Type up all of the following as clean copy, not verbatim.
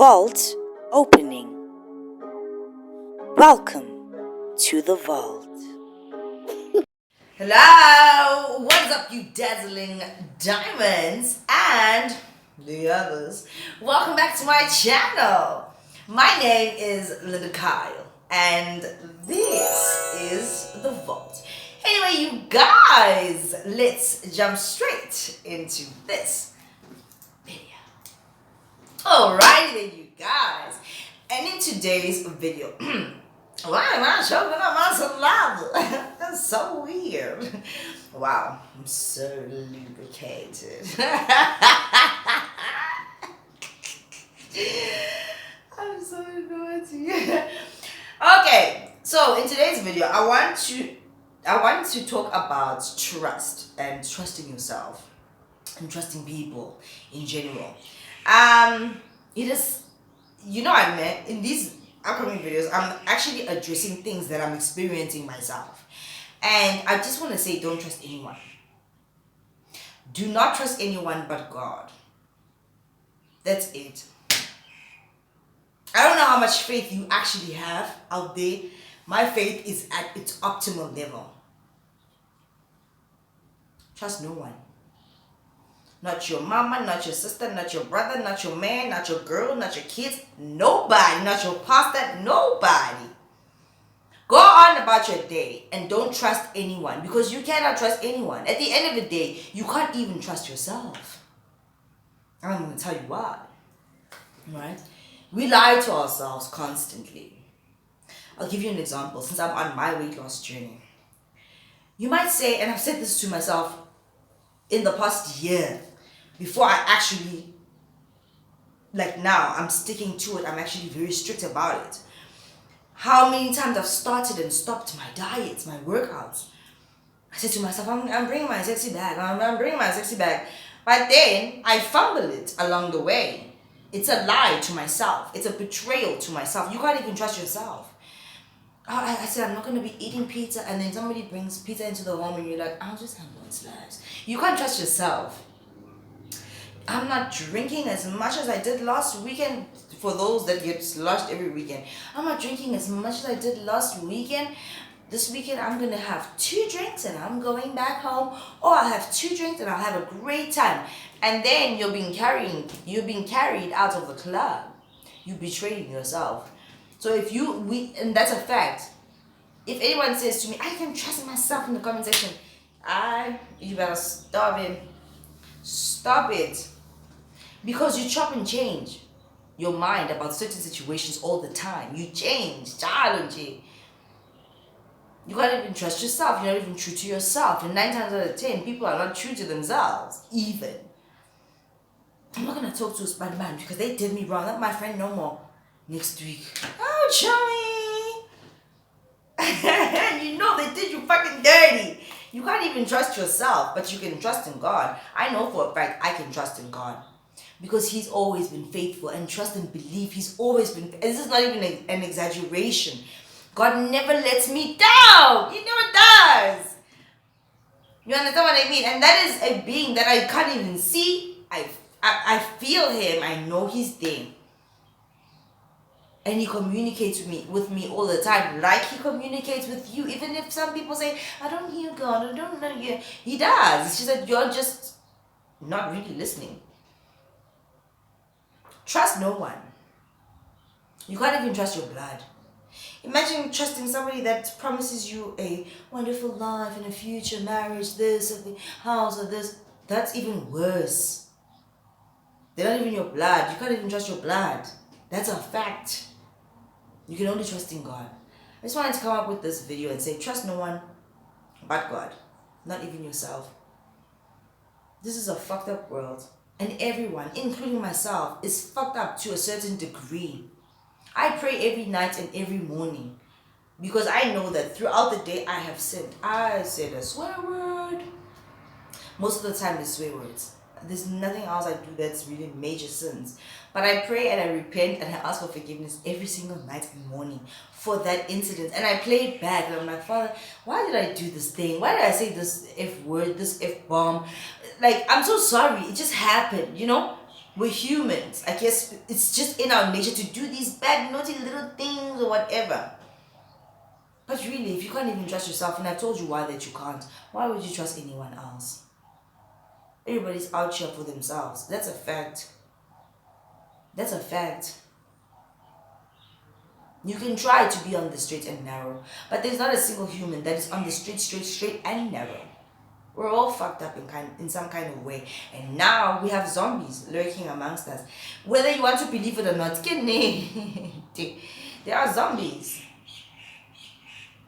Vault opening. Welcome to the vault. Hello, what's up, you dazzling diamonds and the others? Welcome back to my channel. My name is Linda Kyle, and this is the vault. Anyway, you guys, let's jump straight into this video. Alrighty then, you guys. And in today's video, why am I choking on my saliva? That's so weird. Wow, I'm so lubricated. I'm so naughty. Okay, so in today's video, I want to talk about trust and trusting yourself and trusting people in general. It is, I mean, in these upcoming videos, I'm actually addressing things that I'm experiencing myself. And I just want to say, don't trust anyone. Do not trust anyone but God. That's it. I don't know how much faith you actually have out there. My faith is at its optimal level. Trust no one. Not your mama, not your sister, not your brother, not your man, not your girl, not your kids, nobody, not your pastor, nobody. Go on about your day and don't trust anyone, because you cannot trust anyone. At the end of the day, you can't even trust yourself. I'm going to tell you why. Right? We lie to ourselves constantly. I'll give you an example since I'm on my weight loss journey. You might say, and I've said this to myself in the past year, before I actually, now I'm sticking to it, I'm actually very strict about it. How many times I've started and stopped my diets, my workouts. I said to myself, I'm bringing my sexy bag, I'm bringing my sexy bag. But then I fumble it along the way. It's a lie to myself. It's a betrayal to myself. You can't even trust yourself. I said, I'm not going to be eating pizza, and then somebody brings pizza into the home and you're like, I'll just have one slice. You can't trust yourself. I'm not drinking as much as I did last weekend. For those that get sloshed every weekend, I'm not drinking as much as I did last weekend. This weekend I'm going to have 2 drinks and I'm going back home. Or I'll have 2 drinks and I'll have a great time. And then you're being carried out of the club. You're betraying yourself. So and that's a fact. If anyone says to me, I can trust myself, in the comment section, you better stop it. Stop it. Because you chop and change your mind about certain situations all the time. You change. You can't even trust yourself. You're not even true to yourself. And 9 times out of 10, people are not true to themselves, even. I'm not going to talk to a bad man because they did me wrong. Not my friend no more. Next week. Oh, chummy. You know they did you fucking dirty. You can't even trust yourself, but you can trust in God. I know for a fact I can trust in God. Because He's always been faithful, and trust and believe He's always been. And this is not even an exaggeration. God never lets me down. He never does. You understand what I mean? And that is a being that I can't even see. I feel Him. I know He's there. And He communicates with me all the time, like He communicates with you. Even if some people say, I don't hear God, I don't know you. He does. It's just that you're just not really listening. Trust no one. You can't even trust your blood. Imagine trusting somebody that promises you a wonderful life and a future, marriage, this, and the house, or this. That's even worse. They're not even your blood. You can't even trust your blood. That's a fact. You can only trust in God. I just wanted to come up with this video and say, trust no one but God. Not even yourself. This is a fucked up world. And everyone, including myself, is fucked up to a certain degree. I pray every night and every morning because I know that throughout the day I have sinned. I said a swear word. Most of the time it's swear words. There's nothing else I do that's really major sins. But I pray and I repent and I ask for forgiveness every single night and morning for that incident. And I play it back and I'm like, Father, why did I do this thing? Why did I say this F word, this F bomb? I'm so sorry. It just happened, We're humans. I guess it's just in our nature to do these bad, naughty little things or whatever. But really, if you can't even trust yourself, and I told you why that you can't, why would you trust anyone else? Everybody's out here for themselves. That's a fact. That's a fact. You can try to be on the straight and narrow, but there's not a single human that is on the straight and narrow. We're all fucked up in some kind of way. And now we have zombies lurking amongst us. Whether you want to believe it or not, there are zombies.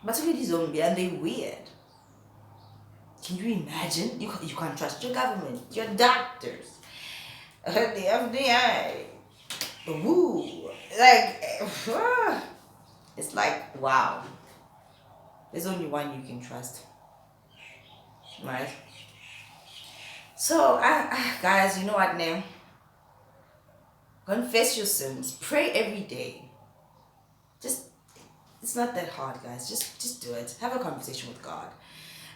But look at these zombies, and they're weird. Can you imagine? You can't trust your government, your doctors, the FBI. Woo! Like, it's like, wow. There's only one you can trust. Right? So, guys, you know what now? Confess your sins. Pray every day. It's not that hard, guys. Just do it. Have a conversation with God.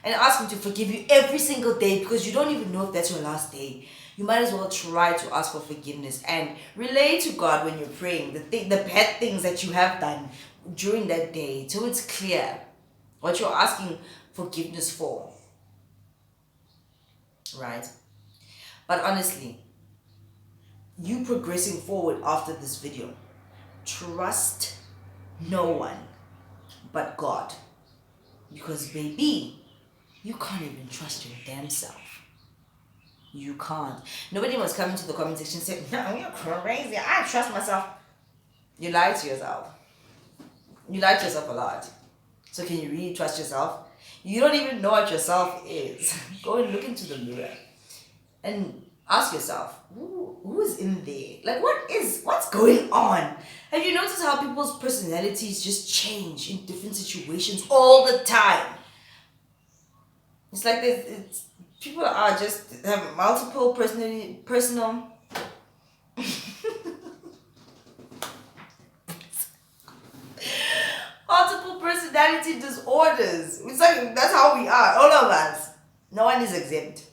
And ask Him to forgive you every single day, because you don't even know if that's your last day. You might as well try to ask for forgiveness and relate to God when you're praying. The bad things that you have done during that day, so it's clear what you're asking forgiveness for. Right? But honestly, you progressing forward after this video, trust no one but God. Because baby, you can't even trust your damn self. You can't. Nobody must come into the comment section and say, no, you're crazy, I trust myself. You lie to yourself. You lie to yourself a lot. So can you really trust yourself? You don't even know what yourself is. Go and look into the mirror and ask yourself, who is in there? Like, what's going on? Have you noticed how people's personalities just change in different situations all the time? It's like people are just have multiple personal multiple personality disorders. It's like that's how we are, all of us. No one is exempt.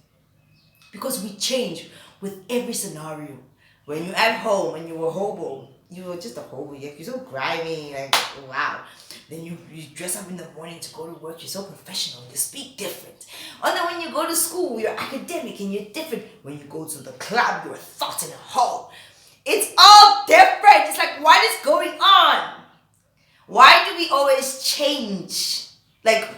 Because we change with every scenario. When you're at home and you're a hobo, you were just a hobo, you're so grimy, like wow. Then you dress up in the morning to go to work, you're so professional, you speak different. And then when you go to school, you're academic and you're different. When you go to the club, you're a thought in a hole. It's all different. It's like, what is going on? Why do we always change? Like,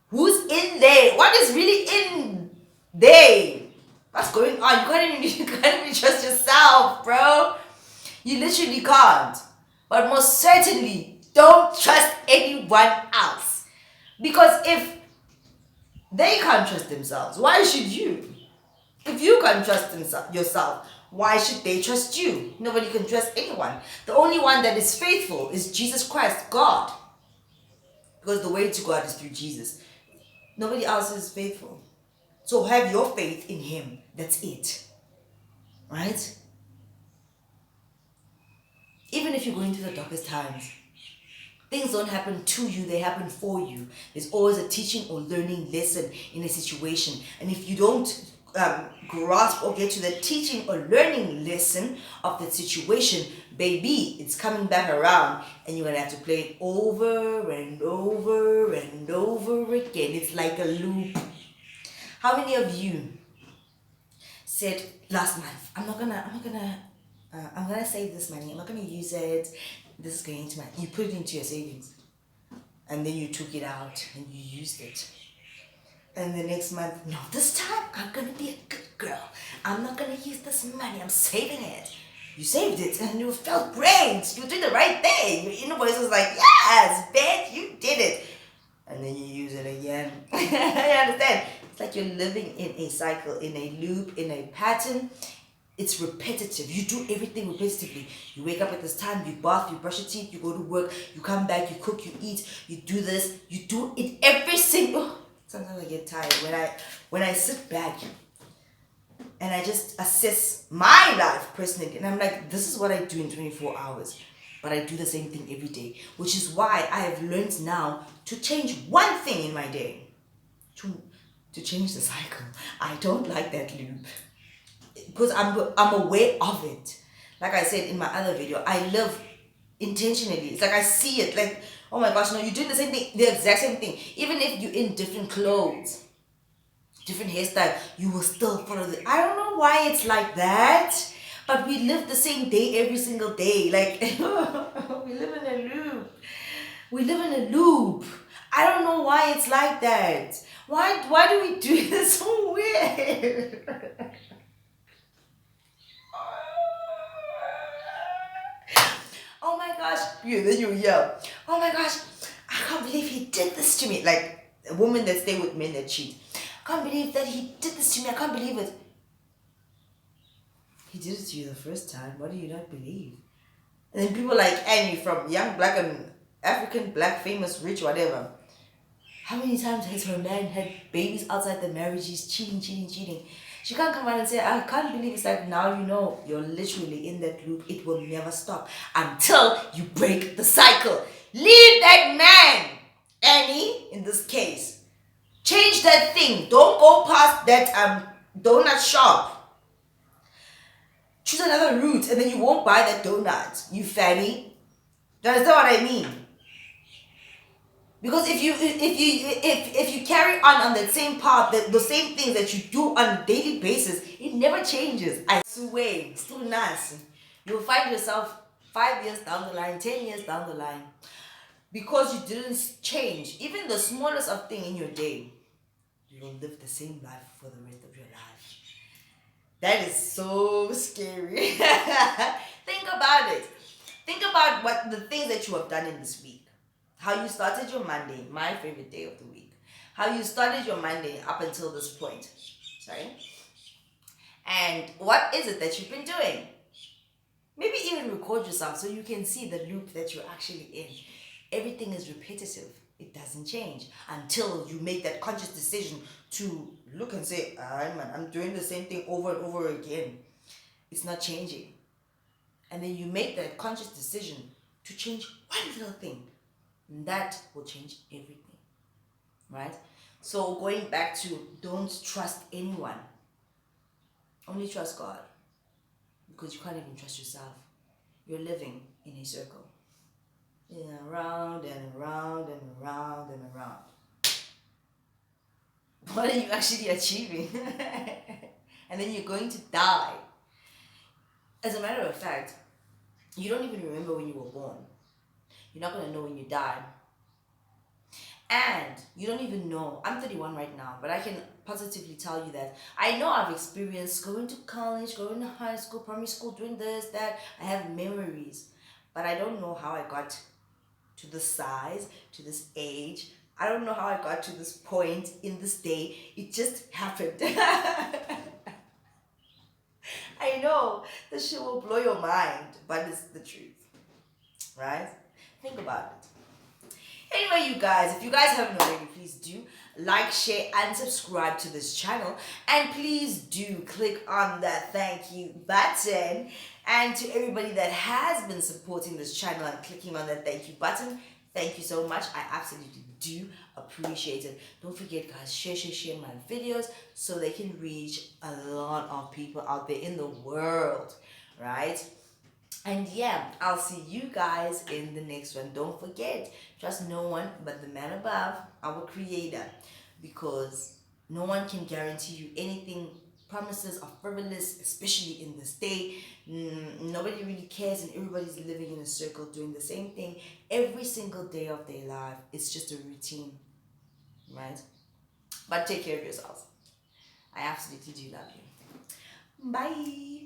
who's in there? What is really in there? What's going on? You can't even trust yourself, bro. You literally can't. But most certainly, don't trust anyone else. Because if they can't trust themselves, why should you? If you can't trust yourself, why should they trust you? Nobody can trust anyone. The only one that is faithful is Jesus Christ, God. Because the way to God is through Jesus. Nobody else is faithful. So have your faith in Him. That's it. Right? Even if you're going through the darkest times, things don't happen to you, they happen for you. There's always a teaching or learning lesson in a situation. And if you don't grasp or get to the teaching or learning lesson of that situation, baby, it's coming back around and you're going to have to play it over and over and over again. It's like a loop. How many of you said last month, I'm gonna save this money, I'm not gonna use it, this is going into you put it into your savings, and then you took it out and you used it, and the next month, no, this time I'm gonna be a good girl, I'm not gonna use this money, I'm saving it. You saved it and you felt great, you did the right thing, your inner voice was like, yes, bitch, you did it, and then you use it again. You understand? It's like you're living in a cycle, in a loop, in a pattern. It's repetitive. You do everything repetitively. You wake up at this time, you bath, you brush your teeth, you go to work, you come back, you cook, you eat, you do this, you do it every single. Sometimes I get tired when I sit back and I just assess my life personally, and I'm like, this is what I do in 24 hours. But I do the same thing every day, which is why I have learned now to change one thing in my day. To change the cycle. I don't like that loop. because I'm aware of it. Like I said in my other video, I live intentionally. It's like I see it. Like, oh my gosh, no, you're doing the same thing, the exact same thing. Even if you're in different clothes, different hairstyle, you will still follow the. I don't know why it's like that, but we live the same day every single day. Like we live in a loop. We live in a loop. I don't know why it's like that. Why do we do this so weird? Oh my gosh. Yeah, then you yell. Oh my gosh. I can't believe he did this to me. Like a woman that stay with men that cheat. I can't believe that he did this to me. I can't believe it. He did it to you the first time. What do you not believe? And then people like Annie from Young Black and African Black Famous Rich whatever. How many times has her man had babies outside the marriage? He's cheating. She can't come out and say, I can't believe it's like now you know you're literally in that loop. It will never stop until you break the cycle. Leave that man, Annie, in this case. Change that thing. Don't go past that donut shop. Choose another route and then you won't buy that donut, you fatty. You understand what I mean? Because if you carry on that same path, the same things that you do on a daily basis, it never changes. I swear, it's too nice. You'll find yourself 5 years down the line, 10 years down the line, because you didn't change even the smallest of thing in your day. You will live the same life for the rest of your life. That is so scary. Think about it. Think about what the things that you have done in this week. How you started your Monday, my favorite day of the week. How you started your Monday up until this point. Sorry. And what is it that you've been doing? Maybe even record yourself so you can see the loop that you're actually in. Everything is repetitive. It doesn't change until you make that conscious decision to look and say, man, I'm doing the same thing over and over again. It's not changing. And then you make that conscious decision to change one little thing. And that will change everything. Right? So going back to don't trust anyone. Only trust God. Because you can't even trust yourself. You're living in a circle. Around and around and around and around. What are you actually achieving? And then you're going to die. As a matter of fact, you don't even remember when you were born. You're not going to know when you die. And you don't even know. I'm 31 right now, but I can positively tell you that I know I've experienced going to college, going to high school, primary school, doing this, that. I have memories, but I don't know how I got to this size, to this age. I don't know how I got to this point in this day. It just happened. I know this shit will blow your mind, but it's the truth, right? Think about it. Anyway, you guys, if you guys haven't already, please do like, share, and subscribe to this channel. And please do click on that thank you button. And to everybody that has been supporting this channel and clicking on that thank you button, thank you so much. I absolutely do appreciate it. Don't forget, guys, share my videos so they can reach a lot of people out there in the world, right? And yeah, I'll see you guys in the next one. Don't forget, trust no one but the man above, our creator, because no one can guarantee you anything. Promises are frivolous, especially in this day. Nobody really cares, and everybody's living in a circle doing the same thing every single day of their life. It's just a routine, right? But take care of yourselves. I absolutely do love you. Bye.